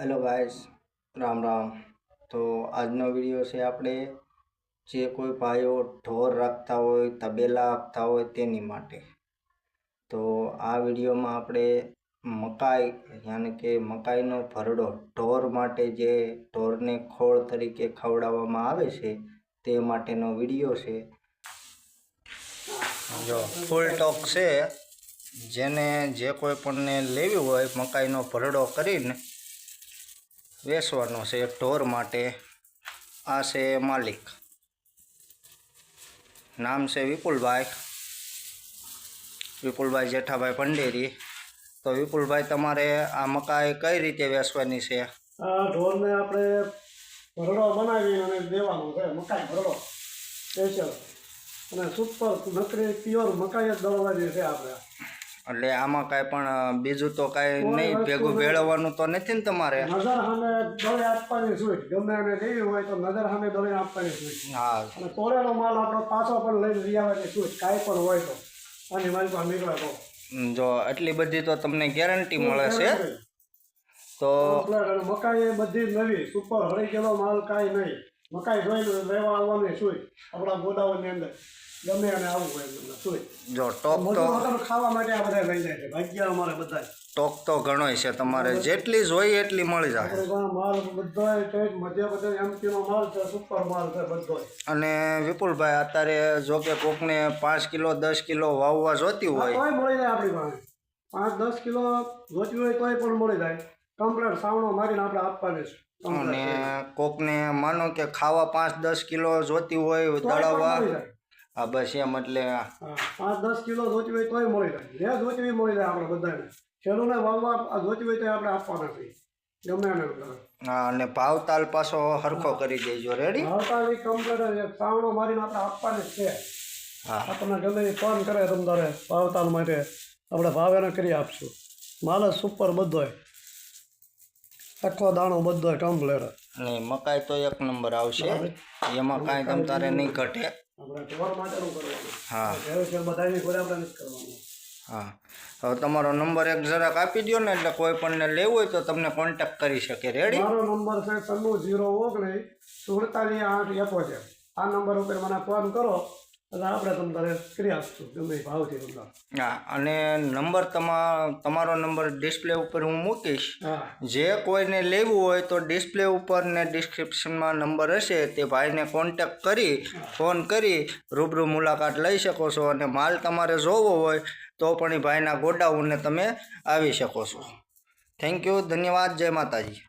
Hello guys, Ram Ram. तो આજનો video છે આપણે જે કોઈ ભાઈઓ ઢોર રાખતા હોય, તબેલા આપતા હોય તેની માટે। તો આ વિડીયોમાં આપણે મકાઈ યાની કે મકાઈનો ભરડો ઢોર માટે જે ઢોરને ખોળ તરીકે ખવડાવવામાં આવે છે તે માટેનો વિડીયો છે। જો ફૂલ ટોક છે, જેને જે કોઈ પણને લેવી હોય મકાઈનો ભરડો કરીને વેચવાનો છે ઢોર માટે। આ છે માલિક, નામ છે વિપુલભાઈ જેઠાભાઈ પંડેરી। તો વિપુલભાઈ, તમારે આ મકાઈ કઈ રીતે વેચવાની છે? આ ઢોરને આપણે ભરડો બનાવી અને દેવાનો છે, મકાઈ ભરડો સ્પેશિયલ અને સુપર નકરી પ્યોર મકાઈ જ દળવાની છે આપણે। એટલે આમાં કાંઈ પણ બીજું તો કાંઈ નહીં, ભેગું ભેળવવાનું તો નથી ને તમારે? નજર સામે દળી આપવાની સુઈ, ગમે એને લેવી હોય તો નજર સામે દળી આપવાની સુઈ। હા, અને તોડેલો માલ આપણો પાછો પણ લઈને લઈ આવવાની સુઈ, કાંઈ પણ હોય તો આની મારી પાસે નીકળે તો। જો આટલી બધી તો તમને ગેરંટી મળે છે? તો મકાઈ એ બધી નવી સુપર હળી ગયેલો માલ કાંઈ નહીં, મકાઈ જોઈને લેવા આવવાની સુઈ આપણા ગોડાઉનની અંદર, ગમે એને આવવું હોય સુઈ। જો ટોક તો ખાવા માટે આ બધા લઈ જાય છે, ભાગ્ય અમારે બધા ટોક તો ઘણોય છે તમારે, જેટલી જોઈએ એટલી મળી જાય। માલ બધો મધ્યપ્રદેશ એમપીનો માલ છે, સુપર માલ છે બધો। અને વિપુલભાઈ, અત્યારે જો કે કોકને 5 કિલો 10 કિલો વાવવા જોતી હોય તોય મળી જાય આપણી પાસે, 5-10 કિલો જોતી હોય તોય પણ મળી જાય, કમ્પ્લેટ સાવણો મારીને આપણે આપવાની છે। અને કોકને માનો કે ખાવા 5-10 કિલો જોતી હોય દળાવવા, હા બસ એમ, એટલે 5-10 કિલો જોતી હોય તોય મળી જાય, જે જોતી હોય મળી જાય આપણે બધાને। ખેડૂને વાવવા જોતી હોય તો આપણે આપવાના છીએ ગમે એને। હા, અને ભાવતાલ પાછો હરખો કરી દેજો, રેડી? ભાવતાલ કમ્પ્લેટ સાવણો મારીને આપણે આપવાની જ છે। હા, આપણને ગમે ફોન કરે તમારે ભાવતાલ માટે આપણે ભાવ એને કરી આપશું। માલ જ સુપર બધો, આખો દાણો બધો કમ્પ્લેટ। નહીં, મકાઈ તો એક નંબર આવશે, એમાં કાંઈ તમ તારે નહીં ઘટે। આપણે ઢોર માટેનું કરવાનું, હા બધાની ઘોડે આપણે નથી કરવાનું। હા, હવે તમારો નંબર એક જરાક આપી દો ને, એટલે કોઈ પણને લેવું હોય તો તમને કોન્ટેક્ટ કરી શકે, રેડી? મારો નંબર છે 96-019-47-871। આ નંબર ઉપર મને ફોન કરો એટલે આપણે તમને કરી આપશું ગમે ભાવથી તમને। હા, અને નંબર તમારો નંબર ડિસ્પ્લે ઉપર હું મૂકીશ, જે કોઈને લેવું હોય તો ડિસ્પ્લે ઉપર ને ડિસ્ક્રિપ્શનમાં નંબર હશે, તે ભાઈને કોન્ટેક્ટ કરી ફોન કરી રૂબરૂ મુલાકાત લઈ શકો છો। અને માલ તમારે જોવો હોય તો પણ એ ભાઈના ગોડાઉનને તમે આવી શકો છો। થેન્ક યુ, ધન્યવાદ, જય માતાજી।